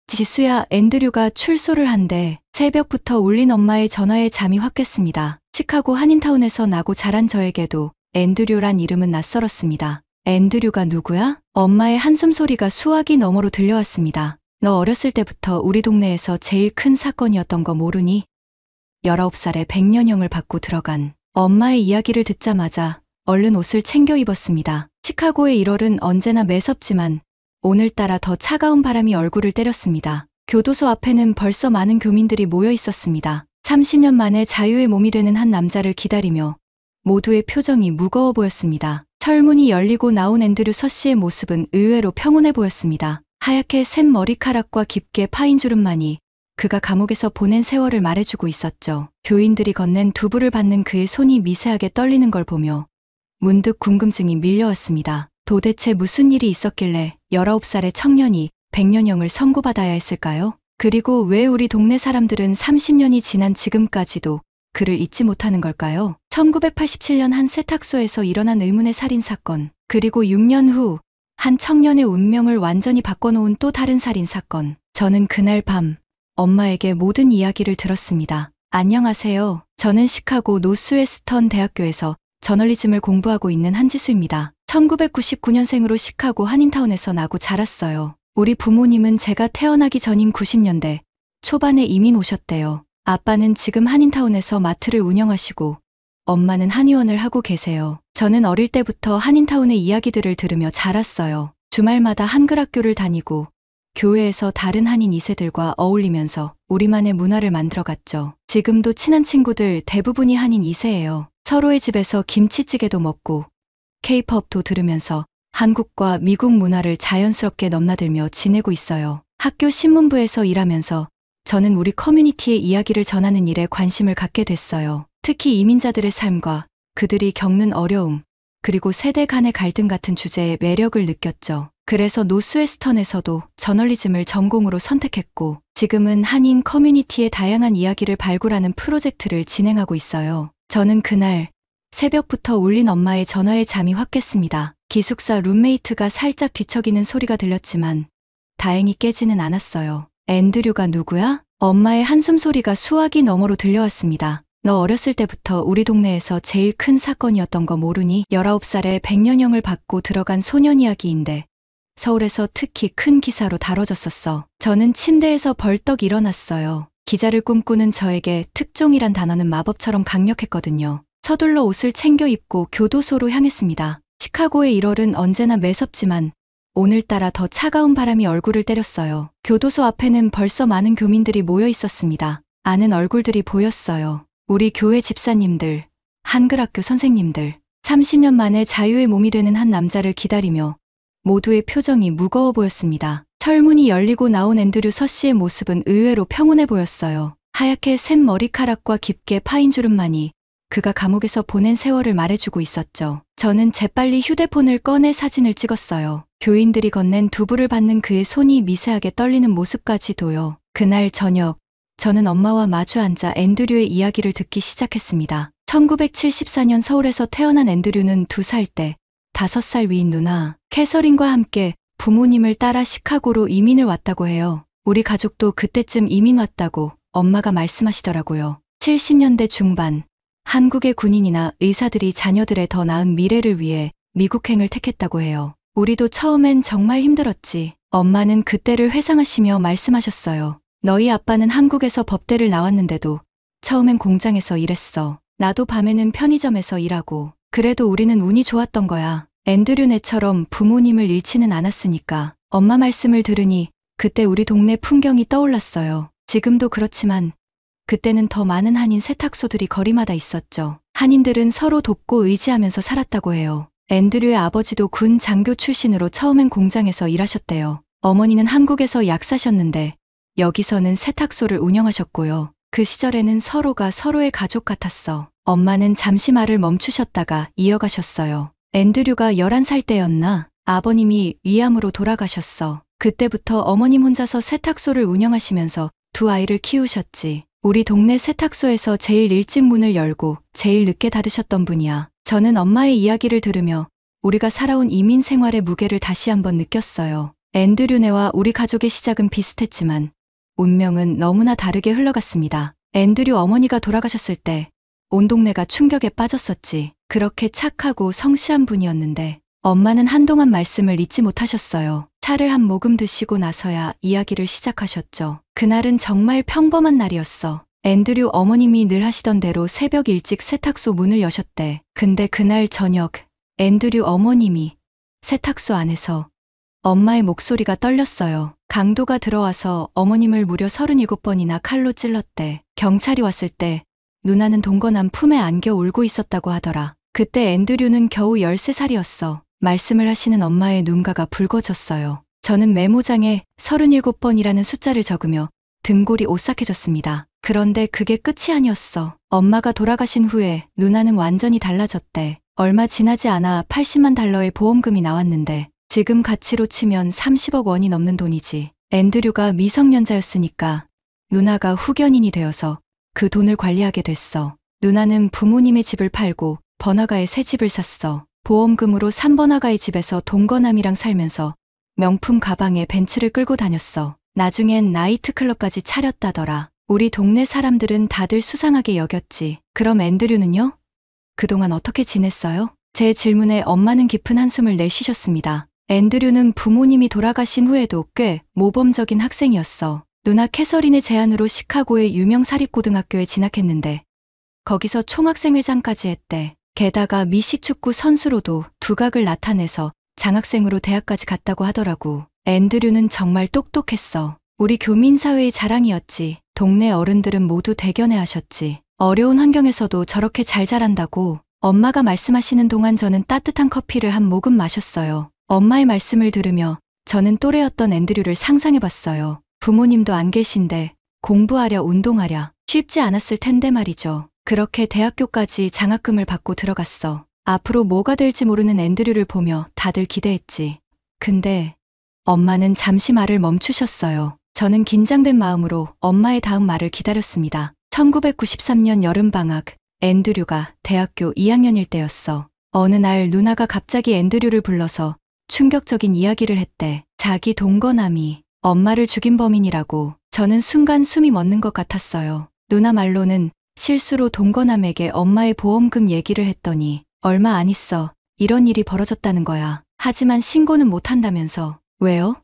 지수야, 앤드류가 출소를 한대. 새벽부터 울린 엄마의 전화에 잠이 확 깼습니다. 시카고 한인타운에서 나고 자란 저에게도 앤드류란 이름은 낯설었습니다. 앤드류가 누구야? 엄마의 한숨 소리가 수화기 너머로 들려왔습니다. 너 어렸을 때부터 우리 동네에서 제일 큰 사건이었던 거 모르니? 19살에 백년형을 받고 들어간. 엄마의 이야기를 듣자마자 얼른 옷을 챙겨 입었습니다. 시카고의 1월은 언제나 매섭지만 오늘따라 더 차가운 바람이 얼굴을 때렸습니다. 교도소 앞에는 벌써 많은 교민들이 모여 있었습니다. 30년 만에 자유의 몸이 되는 한 남자를 기다리며 모두의 표정이 무거워 보였습니다. 철문이 열리고 나온 앤드류 서 씨의 모습은 의외로 평온해 보였습니다. 하얗게 샌 머리카락과 깊게 파인 주름만이 그가 감옥에서 보낸 세월을 말해주고 있었죠. 교인들이 건넨 두부를 받는 그의 손이 미세하게 떨리는 걸 보며 문득 궁금증이 밀려왔습니다. 도대체 무슨 일이 있었길래 19살의 청년이 백년형을 선고받아야 했을까요? 그리고 왜 우리 동네 사람들은 30년이 지난 지금까지도 그를 잊지 못하는 걸까요? 1987년 한 세탁소에서 일어난 의문의 살인사건, 그리고 6년 후 한 청년의 운명을 완전히 바꿔놓은 또 다른 살인사건. 저는 그날 밤 엄마에게 모든 이야기를 들었습니다. 안녕하세요. 저는 시카고 노스웨스턴 대학교에서 저널리즘을 공부하고 있는 한지수입니다. 1999년생으로 시카고 한인타운에서 나고 자랐어요. 우리 부모님은 제가 태어나기 전인 90년대 초반에 이민 오셨대요. 아빠는 지금 한인타운에서 마트를 운영하시고 엄마는 한의원을 하고 계세요. 저는 어릴 때부터 한인타운의 이야기들을 들으며 자랐어요. 주말마다 한글학교를 다니고 교회에서 다른 한인 2세들과 어울리면서 우리만의 문화를 만들어갔죠. 지금도 친한 친구들 대부분이 한인 2세예요. 서로의 집에서 김치찌개도 먹고 K-팝도 들으면서 한국과 미국 문화를 자연스럽게 넘나들며 지내고 있어요. 학교 신문부에서 일하면서 저는 우리 커뮤니티의 이야기를 전하는 일에 관심을 갖게 됐어요. 특히 이민자들의 삶과 그들이 겪는 어려움, 그리고 세대 간의 갈등 같은 주제에 매력을 느꼈죠. 그래서 노스웨스턴에서도 저널리즘을 전공으로 선택했고 지금은 한인 커뮤니티의 다양한 이야기를 발굴하는 프로젝트를 진행하고 있어요. 저는 그날 새벽부터 울린 엄마의 전화에 잠이 확 깼습니다. 기숙사 룸메이트가 살짝 뒤척이는 소리가 들렸지만 다행히 깨지는 않았어요. 앤드류가 누구야? 엄마의 한숨 소리가 수화기 너머로 들려왔습니다. 너 어렸을 때부터 우리 동네에서 제일 큰 사건이었던 거 모르니? 19살에 백년형을 받고 들어간 소년 이야기인데 서울에서 특히 큰 기사로 다뤄졌었어. 저는 침대에서 벌떡 일어났어요. 기자를 꿈꾸는 저에게 특종이란 단어는 마법처럼 강력했거든요. 서둘러 옷을 챙겨 입고 교도소로 향했습니다. 시카고의 1월은 언제나 매섭지만 오늘따라 더 차가운 바람이 얼굴을 때렸어요. 교도소 앞에는 벌써 많은 교민들이 모여 있었습니다. 아는 얼굴들이 보였어요. 우리 교회 집사님들, 한글학교 선생님들, 30년 만에 자유의 몸이 되는 한 남자를 기다리며 모두의 표정이 무거워 보였습니다. 철문이 열리고 나온 앤드류 서 씨의 모습은 의외로 평온해 보였어요. 하얗게 샌 머리카락과 깊게 파인 주름만이 그가 감옥에서 보낸 세월을 말해주고 있었죠. 저는 재빨리 휴대폰을 꺼내 사진을 찍었어요. 교인들이 건넨 두부를 받는 그의 손이 미세하게 떨리는 모습까지도요. 그날 저녁, 저는 엄마와 마주 앉아 앤드류의 이야기를 듣기 시작했습니다. 1974년 서울에서 태어난 앤드류는 2살 때 5살 위인 누나 캐서린과 함께 부모님을 따라 시카고로 이민을 왔다고 해요. 우리 가족도 그때쯤 이민 왔다고 엄마가 말씀하시더라고요. 70년대 중반 한국의 군인이나 의사들이 자녀들의 더 나은 미래를 위해 미국행을 택했다고 해요. 우리도 처음엔 정말 힘들었지. 엄마는 그때를 회상하시며 말씀하셨어요. 너희 아빠는 한국에서 법대를 나왔는데도 처음엔 공장에서 일했어. 나도 밤에는 편의점에서 일하고. 그래도 우리는 운이 좋았던 거야. 앤드류네처럼 부모님을 잃지는 않았으니까. 엄마 말씀을 들으니 그때 우리 동네 풍경이 떠올랐어요. 지금도 그렇지만 그때는 더 많은 한인 세탁소들이 거리마다 있었죠. 한인들은 서로 돕고 의지하면서 살았다고 해요. 앤드류의 아버지도 군 장교 출신으로 처음엔 공장에서 일하셨대요. 어머니는 한국에서 약사셨는데 여기서는 세탁소를 운영하셨고요. 그 시절에는 서로가 서로의 가족 같았어. 엄마는 잠시 말을 멈추셨다가 이어가셨어요. 앤드류가 11살 때였나? 아버님이 위암으로 돌아가셨어. 그때부터 어머님 혼자서 세탁소를 운영하시면서 2아이를 키우셨지. 우리 동네 세탁소에서 제일 일찍 문을 열고 제일 늦게 닫으셨던 분이야. 저는 엄마의 이야기를 들으며 우리가 살아온 이민 생활의 무게를 다시 한번 느꼈어요. 앤드류네와 우리 가족의 시작은 비슷했지만 운명은 너무나 다르게 흘러갔습니다. 앤드류 어머니가 돌아가셨을 때 온 동네가 충격에 빠졌었지. 그렇게 착하고 성실한 분이었는데 엄마는 한동안 말씀을 잊지 못하셨어요. 차를 한 모금 드시고 나서야 이야기를 시작하셨죠. 그날은 정말 평범한 날이었어. 앤드류 어머님이 늘 하시던 대로 새벽 일찍 세탁소 문을 여셨대. 근데 그날 저녁 앤드류 어머님이 세탁소 안에서 엄마의 목소리가 떨렸어요. 강도가 들어와서 어머님을 무려 37번이나 칼로 찔렀대. 경찰이 왔을 때 누나는 동거남 품에 안겨 울고 있었다고 하더라. 그때 앤드류는 겨우 13살이었어. 말씀을 하시는 엄마의 눈가가 붉어졌어요. 저는 메모장에 37번이라는 숫자를 적으며 등골이 오싹해졌습니다. 그런데 그게 끝이 아니었어. 엄마가 돌아가신 후에 누나는 완전히 달라졌대. 얼마 지나지 않아 80만 달러의 보험금이 나왔는데 지금 가치로 치면 30억 원이 넘는 돈이지. 앤드류가 미성년자였으니까 누나가 후견인이 되어서 그 돈을 관리하게 됐어. 누나는 부모님의 집을 팔고 번화가에 새 집을 샀어. 보험금으로 3번화가의 집에서 동거남이랑 살면서 명품 가방에 벤츠를 끌고 다녔어. 나중엔 나이트클럽까지 차렸다더라. 우리 동네 사람들은 다들 수상하게 여겼지. 그럼 앤드류는요? 그동안 어떻게 지냈어요? 제 질문에 엄마는 깊은 한숨을 내쉬셨습니다. 앤드류는 부모님이 돌아가신 후에도 꽤 모범적인 학생이었어. 누나 캐서린의 제안으로 시카고의 유명 사립고등학교에 진학했는데 거기서 총학생회장까지 했대. 게다가 미식축구 선수로도 두각을 나타내서 장학생으로 대학까지 갔다고 하더라고. 앤드류는 정말 똑똑했어. 우리 교민사회의 자랑이었지. 동네 어른들은 모두 대견해하셨지. 어려운 환경에서도 저렇게 잘 자란다고. 엄마가 말씀하시는 동안 저는 따뜻한 커피를 한 모금 마셨어요. 엄마의 말씀을 들으며 저는 또래였던 앤드류를 상상해봤어요. 부모님도 안 계신데 공부하랴 운동하랴 쉽지 않았을 텐데 말이죠. 그렇게 대학교까지 장학금을 받고 들어갔어. 앞으로 뭐가 될지 모르는 앤드류를 보며 다들 기대했지. 근데 엄마는 잠시 말을 멈추셨어요. 저는 긴장된 마음으로 엄마의 다음 말을 기다렸습니다. 1993년 여름방학, 앤드류가 대학교 2학년일 때였어. 어느 날 누나가 갑자기 앤드류를 불러서 충격적인 이야기를 했대. 자기 동거남이 엄마를 죽인 범인이라고. 저는 순간 숨이 멎는 것 같았어요. 누나 말로는 실수로 동거남에게 엄마의 보험금 얘기를 했더니 얼마 안 있어 이런 일이 벌어졌다는 거야. 하지만 신고는 못한다면서. 왜요?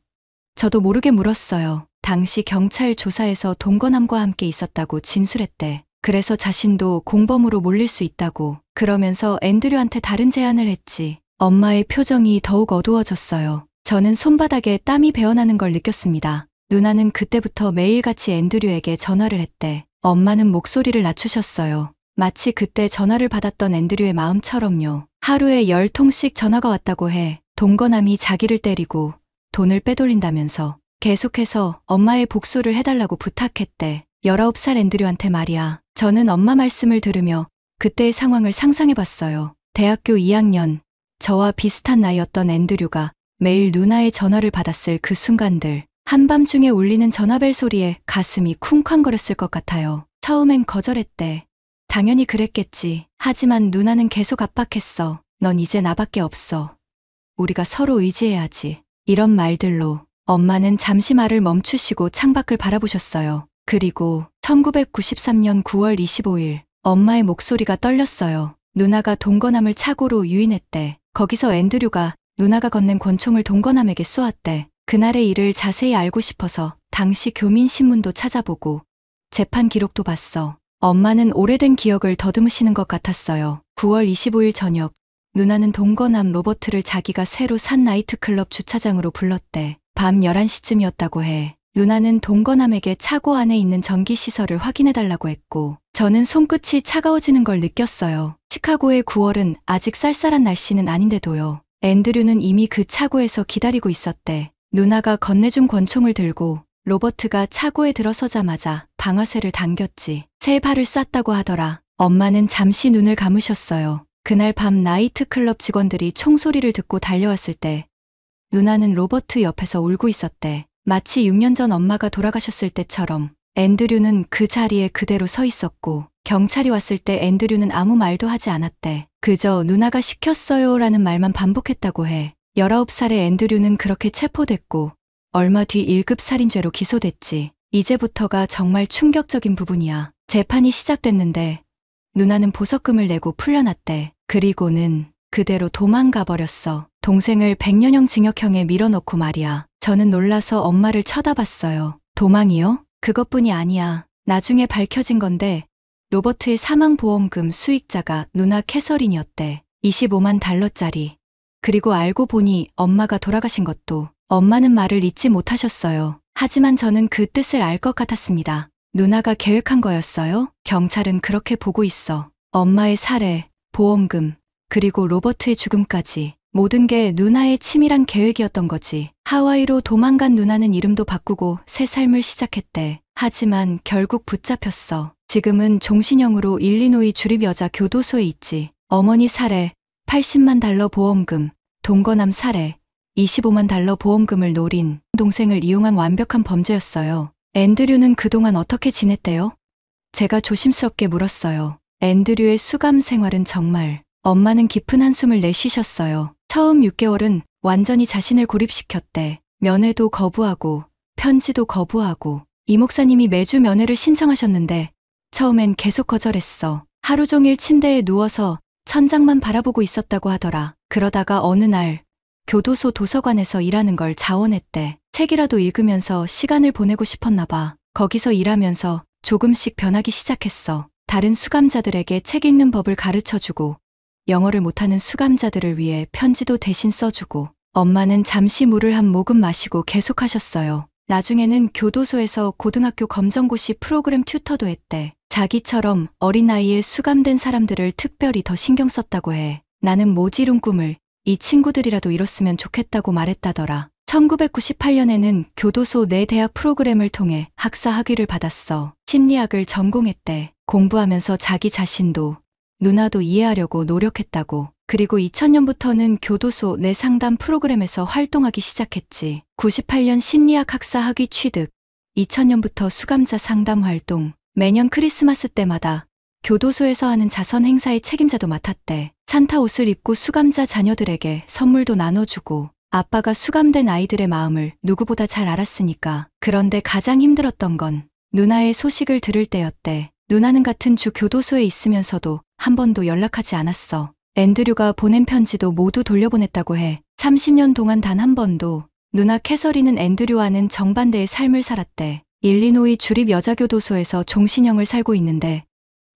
저도 모르게 물었어요. 당시 경찰 조사에서 동거남과 함께 있었다고 진술했대. 그래서 자신도 공범으로 몰릴 수 있다고. 그러면서 앤드류한테 다른 제안을 했지. 엄마의 표정이 더욱 어두워졌어요. 저는 손바닥에 땀이 배어나는 걸 느꼈습니다. 누나는 그때부터 매일같이 앤드류에게 전화를 했대. 엄마는 목소리를 낮추셨어요. 마치 그때 전화를 받았던 앤드류의 마음처럼요. 하루에 10통씩 전화가 왔다고 해. 동거남이 자기를 때리고 돈을 빼돌린다면서. 계속해서 엄마의 복수를 해달라고 부탁했대. 19살 앤드류한테 말이야. 저는 엄마 말씀을 들으며 그때의 상황을 상상해봤어요. 대학교 2학년, 저와 비슷한 나이였던 앤드류가 매일 누나의 전화를 받았을 그 순간들. 한밤중에 울리는 전화벨 소리에 가슴이 쿵쾅거렸을 것 같아요. 처음엔 거절했대. 당연히 그랬겠지. 하지만 누나는 계속 압박했어. 넌 이제 나밖에 없어. 우리가 서로 의지해야지. 이런 말들로 엄마는 잠시 말을 멈추시고 창밖을 바라보셨어요. 그리고 1993년 9월 25일 엄마의 목소리가 떨렸어요. 누나가 동거남을 착오로 유인했대. 거기서 앤드류가 누나가 건넨 권총을 동거남에게 쏘았대. 그날의 일을 자세히 알고 싶어서 당시 교민신문도 찾아보고 재판 기록도 봤어. 엄마는 오래된 기억을 더듬으시는 것 같았어요. 9월 25일 저녁 누나는 동거남 로버트를 자기가 새로 산 나이트클럽 주차장으로 불렀대. 밤 11시쯤이었다고 해. 누나는 동거남에게 차고 안에 있는 전기시설을 확인해달라고 했고 저는 손끝이 차가워지는 걸 느꼈어요. 시카고의 9월은 아직 쌀쌀한 날씨는 아닌데도요. 앤드류는 이미 그 차고에서 기다리고 있었대. 누나가 건네준 권총을 들고 로버트가 차고에 들어서자마자 방아쇠를 당겼지. 세 발을 쐈다고 하더라. 엄마는 잠시 눈을 감으셨어요. 그날 밤 나이트클럽 직원들이 총소리를 듣고 달려왔을 때 누나는 로버트 옆에서 울고 있었대. 마치 6년 전 엄마가 돌아가셨을 때처럼. 앤드류는 그 자리에 그대로 서 있었고 경찰이 왔을 때 앤드류는 아무 말도 하지 않았대. 그저 누나가 시켰어요 라는 말만 반복했다고 해. 19살의 앤드류는 그렇게 체포됐고 얼마 뒤 1급 살인죄로 기소됐지. 이제부터가 정말 충격적인 부분이야. 재판이 시작됐는데 누나는 보석금을 내고 풀려났대. 그리고는 그대로 도망가 버렸어. 동생을 100년형 징역형에 밀어넣고 말이야. 저는 놀라서 엄마를 쳐다봤어요. 도망이요? 그것뿐이 아니야. 나중에 밝혀진 건데 로버트의 사망보험금 수익자가 누나 캐서린이었대. 25만 달러짜리. 그리고 알고 보니 엄마가 돌아가신 것도 엄마는 말을 잊지 못하셨어요. 하지만 저는 그 뜻을 알 것 같았습니다. 누나가 계획한 거였어요? 경찰은 그렇게 보고 있어. 엄마의 살해, 보험금, 그리고 로버트의 죽음까지 모든 게 누나의 치밀한 계획이었던 거지. 하와이로 도망간 누나는 이름도 바꾸고 새 삶을 시작했대. 하지만 결국 붙잡혔어. 지금은 종신형으로 일리노이 주립여자교도소에 있지. 어머니 살해, 80만 달러 보험금, 동거남 살해, 25만 달러 보험금을 노린 동생을 이용한 완벽한 범죄였어요. 앤드류는 그동안 어떻게 지냈대요? 제가 조심스럽게 물었어요. 앤드류의 수감 생활은 정말. 엄마는 깊은 한숨을 내쉬셨어요. 처음 6개월은 완전히 자신을 고립시켰대. 면회도 거부하고 편지도 거부하고 이 목사님이 매주 면회를 신청하셨는데 처음엔 계속 거절했어. 하루 종일 침대에 누워서 천장만 바라보고 있었다고 하더라. 그러다가 어느 날 교도소 도서관에서 일하는 걸 자원했대. 책이라도 읽으면서 시간을 보내고 싶었나 봐. 거기서 일하면서 조금씩 변하기 시작했어. 다른 수감자들에게 책 읽는 법을 가르쳐주고 영어를 못하는 수감자들을 위해 편지도 대신 써주고 엄마는 잠시 물을 한 모금 마시고 계속하셨어요. 나중에는 교도소에서 고등학교 검정고시 프로그램 튜터도 했대. 자기처럼 어린 나이에 수감된 사람들을 특별히 더 신경 썼다고 해. 나는 모지룬 꿈을 이 친구들이라도 이뤘으면 좋겠다고 말했다더라. 1998년에는 교도소 내 대학 프로그램을 통해 학사 학위를 받았어. 심리학을 전공했대. 공부하면서 자기 자신도 누나도 이해하려고 노력했다고. 그리고 2000년부터는 교도소 내 상담 프로그램에서 활동하기 시작했지. 98년 심리학 학사 학위 취득, 2000년부터 수감자 상담 활동, 매년 크리스마스 때마다 교도소에서 하는 자선 행사의 책임자도 맡았대. 산타 옷을 입고 수감자 자녀들에게 선물도 나눠주고 아빠가 수감된 아이들의 마음을 누구보다 잘 알았으니까. 그런데 가장 힘들었던 건 누나의 소식을 들을 때였대. 누나는 같은 주 교도소에 있으면서도 한 번도 연락하지 않았어. 앤드류가 보낸 편지도 모두 돌려보냈다고 해. 30년 동안 단 한 번도. 누나 캐서린은 앤드류와는 정반대의 삶을 살았대. 일리노이 주립여자교도소에서 종신형을 살고 있는데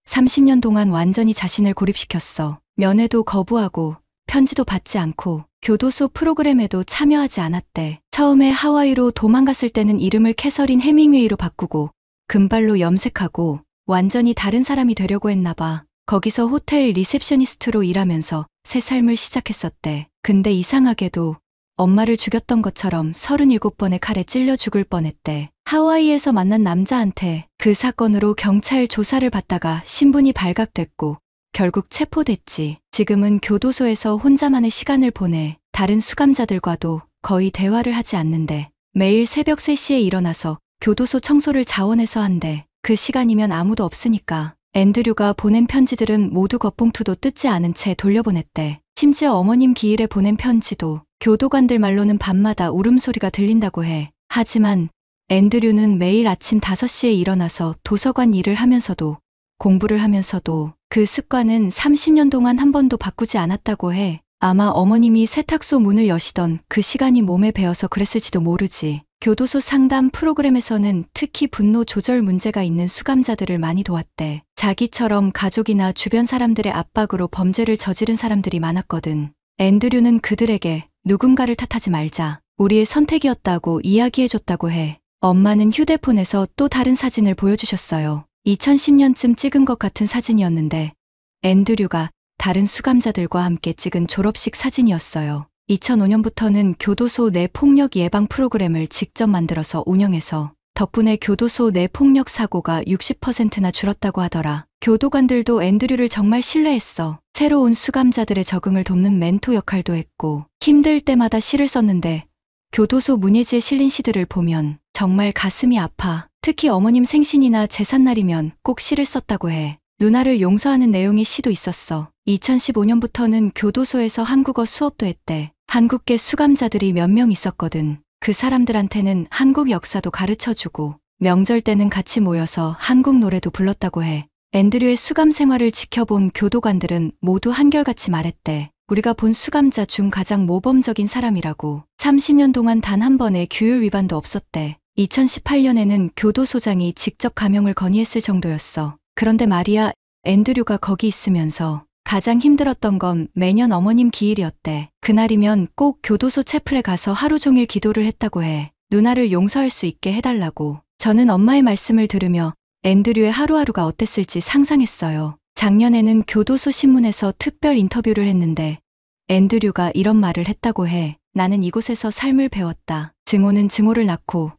30년 동안 완전히 자신을 고립시켰어. 면회도 거부하고 편지도 받지 않고 교도소 프로그램에도 참여하지 않았대. 처음에 하와이로 도망갔을 때는 이름을 캐서린 해밍웨이로 바꾸고 금발로 염색하고 완전히 다른 사람이 되려고 했나 봐. 거기서 호텔 리셉셔니스트로 일하면서 새 삶을 시작했었대. 근데 이상하게도 엄마를 죽였던 것처럼 37번의 칼에 찔려 죽을 뻔했대. 하와이에서 만난 남자한테 그 사건으로 경찰 조사를 받다가 신분이 발각됐고 결국 체포됐지. 지금은 교도소에서 혼자만의 시간을 보내. 다른 수감자들과도 거의 대화를 하지 않는데 매일 새벽 3시에 일어나서 교도소 청소를 자원해서 한대. 그 시간이면 아무도 없으니까. 앤드류가 보낸 편지들은 모두 겉봉투도 뜯지 않은 채 돌려보냈대. 심지어 어머님 기일에 보낸 편지도 교도관들 말로는 밤마다 울음소리가 들린다고 해. 하지만 앤드류는 매일 아침 5시에 일어나서 도서관 일을 하면서도 공부를 하면서도 그 습관은 30년 동안 한 번도 바꾸지 않았다고 해. 아마 어머님이 세탁소 문을 여시던 그 시간이 몸에 배어서 그랬을지도 모르지. 교도소 상담 프로그램에서는 특히 분노 조절 문제가 있는 수감자들을 많이 도왔대. 자기처럼 가족이나 주변 사람들의 압박으로 범죄를 저지른 사람들이 많았거든. 앤드류는 그들에게 누군가를 탓하지 말자. 우리의 선택이었다고 이야기해줬다고 해. 엄마는 휴대폰에서 또 다른 사진을 보여주셨어요. 2010년쯤 찍은 것 같은 사진이었는데 앤드류가 다른 수감자들과 함께 찍은 졸업식 사진이었어요. 2005년부터는 교도소 내 폭력 예방 프로그램을 직접 만들어서 운영해서 덕분에 교도소 내 폭력 사고가 60%나 줄었다고 하더라. 교도관들도 앤드류를 정말 신뢰했어. 새로운 수감자들의 적응을 돕는 멘토 역할도 했고 힘들 때마다 시를 썼는데 교도소 문예지에 실린 시들을 보면 정말 가슴이 아파. 특히 어머님 생신이나 제삿날이면 꼭 시를 썼다고 해. 누나를 용서하는 내용의 시도 있었어. 2015년부터는 교도소에서 한국어 수업도 했대. 한국계 수감자들이 몇 명 있었거든. 그 사람들한테는 한국 역사도 가르쳐주고 명절 때는 같이 모여서 한국 노래도 불렀다고 해. 앤드류의 수감 생활을 지켜본 교도관들은 모두 한결같이 말했대. 우리가 본 수감자 중 가장 모범적인 사람이라고. 30년 동안 단 한 번의 규율 위반도 없었대. 2018년에는 교도소장이 직접 감형을 건의했을 정도였어. 그런데 말이야, 앤드류가 거기 있으면서 가장 힘들었던 건 매년 어머님 기일이었대. 그날이면 꼭 교도소 채플에 가서 하루 종일 기도를 했다고 해. 누나를 용서할 수 있게 해달라고. 저는 엄마의 말씀을 들으며 앤드류의 하루하루가 어땠을지 상상했어요. 작년에는 교도소 신문에서 특별 인터뷰를 했는데 앤드류가 이런 말을 했다고 해. 나는 이곳에서 삶을 배웠다. 증오는 증오를 낳고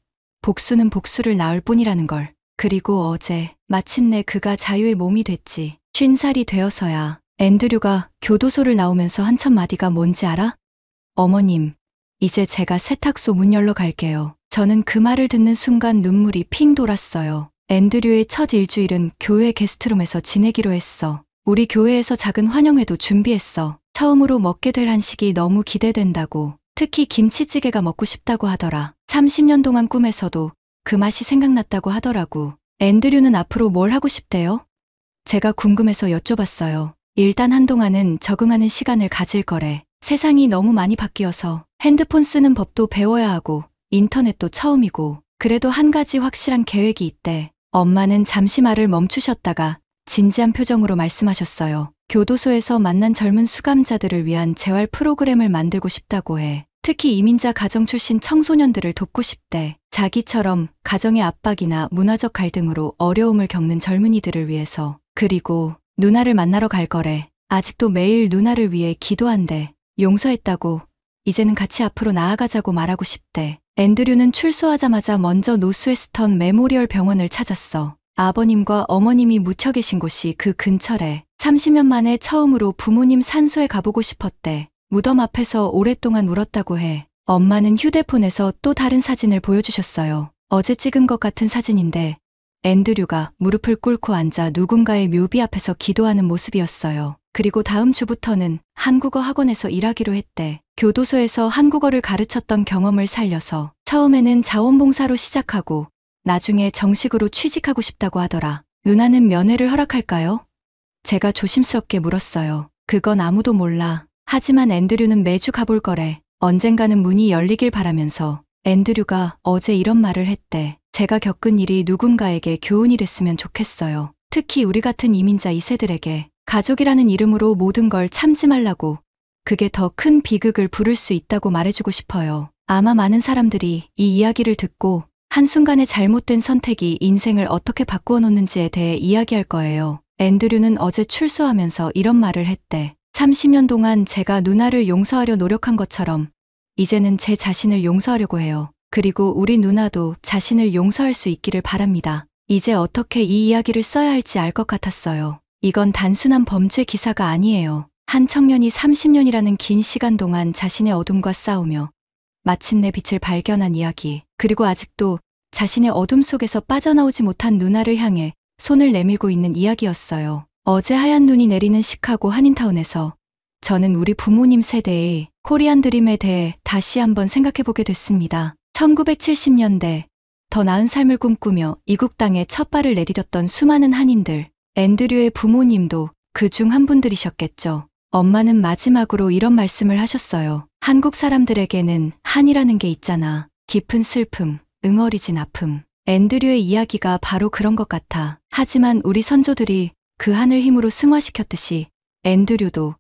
복수는 복수를 낳을 뿐이라는 걸. 그리고 어제 마침내 그가 자유의 몸이 됐지. 50살이 되어서야. 앤드류가 교도소를 나오면서 한 첫 마디가 뭔지 알아? 어머님, 이제 제가 세탁소 문 열러 갈게요. 저는 그 말을 듣는 순간 눈물이 핑 돌았어요. 앤드류의 첫 일주일은 교회 게스트룸에서 지내기로 했어. 우리 교회에서 작은 환영회도 준비했어. 처음으로 먹게 될 한식이 너무 기대된다고. 특히 김치찌개가 먹고 싶다고 하더라. 30년 동안 꿈에서도 그 맛이 생각났다고 하더라고. 앤드류는 앞으로 뭘 하고 싶대요? 제가 궁금해서 여쭤봤어요. 일단 한동안은 적응하는 시간을 가질 거래. 세상이 너무 많이 바뀌어서 핸드폰 쓰는 법도 배워야 하고 인터넷도 처음이고. 그래도 한 가지 확실한 계획이 있대. 엄마는 잠시 말을 멈추셨다가 진지한 표정으로 말씀하셨어요. 교도소에서 만난 젊은 수감자들을 위한 재활 프로그램을 만들고 싶다고 해. 특히 이민자 가정 출신 청소년들을 돕고 싶대. 자기처럼 가정의 압박이나 문화적 갈등으로 어려움을 겪는 젊은이들을 위해서. 그리고 누나를 만나러 갈 거래. 아직도 매일 누나를 위해 기도한대. 용서했다고. 이제는 같이 앞으로 나아가자고 말하고 싶대. 앤드류는 출소하자마자 먼저 노스웨스턴 메모리얼 병원을 찾았어. 아버님과 어머님이 묻혀 계신 곳이 그 근처래. 30년 만에 처음으로 부모님 산소에 가보고 싶었대. 무덤 앞에서 오랫동안 울었다고 해. 엄마는 휴대폰에서 또 다른 사진을 보여주셨어요. 어제 찍은 것 같은 사진인데 앤드류가 무릎을 꿇고 앉아 누군가의 묘비 앞에서 기도하는 모습이었어요. 그리고 다음 주부터는 한국어 학원에서 일하기로 했대. 교도소에서 한국어를 가르쳤던 경험을 살려서 처음에는 자원봉사로 시작하고 나중에 정식으로 취직하고 싶다고 하더라. 누나는 면회를 허락할까요? 제가 조심스럽게 물었어요. 그건 아무도 몰라. 하지만 앤드류는 매주 가볼 거래. 언젠가는 문이 열리길 바라면서. 앤드류가 어제 이런 말을 했대. 제가 겪은 일이 누군가에게 교훈이 됐으면 좋겠어요. 특히 우리 같은 이민자 2세들에게 가족이라는 이름으로 모든 걸 참지 말라고. 그게 더 큰 비극을 부를 수 있다고 말해주고 싶어요. 아마 많은 사람들이 이 이야기를 듣고 한순간의 잘못된 선택이 인생을 어떻게 바꾸어 놓는지에 대해 이야기할 거예요. 앤드류는 어제 출소하면서 이런 말을 했대. 30년 동안 제가 누나를 용서하려 노력한 것처럼 이제는 제 자신을 용서하려고 해요. 그리고 우리 누나도 자신을 용서할 수 있기를 바랍니다. 이제 어떻게 이 이야기를 써야 할지 알 것 같았어요. 이건 단순한 범죄 기사가 아니에요. 한 청년이 30년이라는 긴 시간 동안 자신의 어둠과 싸우며 마침내 빛을 발견한 이야기. 그리고 아직도 자신의 어둠 속에서 빠져나오지 못한 누나를 향해 손을 내밀고 있는 이야기였어요. 어제 하얀 눈이 내리는 시카고 한인타운에서 저는 우리 부모님 세대의 코리안 드림에 대해 다시 한번 생각해보게 됐습니다. 1970년대 더 나은 삶을 꿈꾸며 이국 땅에 첫 발을 내디뎠던 수많은 한인들. 앤드류의 부모님도 그 중 한 분들이셨겠죠. 엄마는 마지막으로 이런 말씀을 하셨어요. 한국 사람들에게는 한이라는 게 있잖아. 깊은 슬픔, 응어리진 아픔. 앤드류의 이야기가 바로 그런 것 같아. 하지만 우리 선조들이 그 한을 힘으로 승화시켰듯이 앤드류도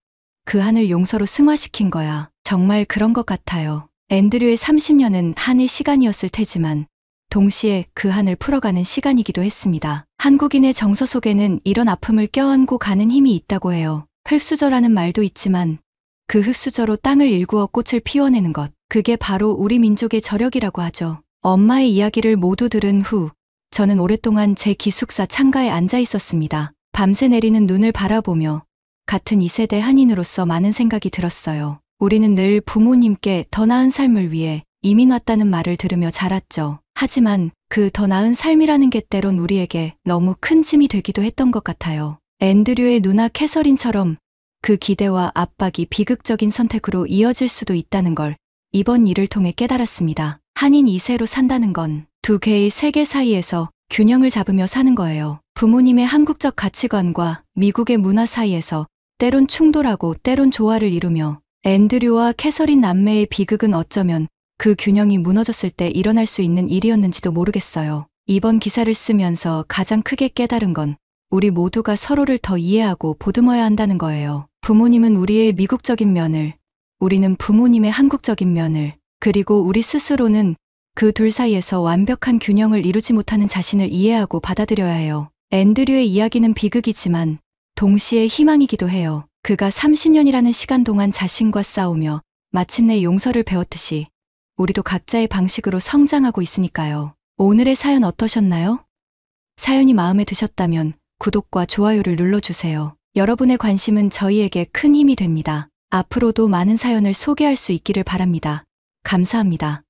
그 한을 용서로 승화시킨 거야. 정말 그런 것 같아요. 앤드류의 30년은 한의 시간이었을 테지만 동시에 그 한을 풀어가는 시간이기도 했습니다. 한국인의 정서 속에는 이런 아픔을 껴안고 가는 힘이 있다고 해요. 흙수저라는 말도 있지만 그 흙수저로 땅을 일구어 꽃을 피워내는 것. 그게 바로 우리 민족의 저력이라고 하죠. 엄마의 이야기를 모두 들은 후 저는 오랫동안 제 기숙사 창가에 앉아 있었습니다. 밤새 내리는 눈을 바라보며 같은 2세대 한인으로서 많은 생각이 들었어요. 우리는 늘 부모님께 더 나은 삶을 위해 이민 왔다는 말을 들으며 자랐죠. 하지만 그 더 나은 삶이라는 게 때론 우리에게 너무 큰 짐이 되기도 했던 것 같아요. 앤드류의 누나 캐서린처럼 그 기대와 압박이 비극적인 선택으로 이어질 수도 있다는 걸 이번 일을 통해 깨달았습니다. 한인 2세로 산다는 건 두 개의 세계 사이에서 균형을 잡으며 사는 거예요. 부모님의 한국적 가치관과 미국의 문화 사이에서 때론 충돌하고 때론 조화를 이루며 앤드류와 캐서린 남매의 비극은 어쩌면 그 균형이 무너졌을 때 일어날 수 있는 일이었는지도 모르겠어요. 이번 기사를 쓰면서 가장 크게 깨달은 건 우리 모두가 서로를 더 이해하고 보듬어야 한다는 거예요. 부모님은 우리의 미국적인 면을, 우리는 부모님의 한국적인 면을, 그리고 우리 스스로는 그 둘 사이에서 완벽한 균형을 이루지 못하는 자신을 이해하고 받아들여야 해요. 앤드류의 이야기는 비극이지만 동시에 희망이기도 해요. 그가 30년이라는 시간 동안 자신과 싸우며 마침내 용서를 배웠듯이 우리도 각자의 방식으로 성장하고 있으니까요. 오늘의 사연 어떠셨나요? 사연이 마음에 드셨다면 구독과 좋아요를 눌러주세요. 여러분의 관심은 저희에게 큰 힘이 됩니다. 앞으로도 많은 사연을 소개할 수 있기를 바랍니다. 감사합니다.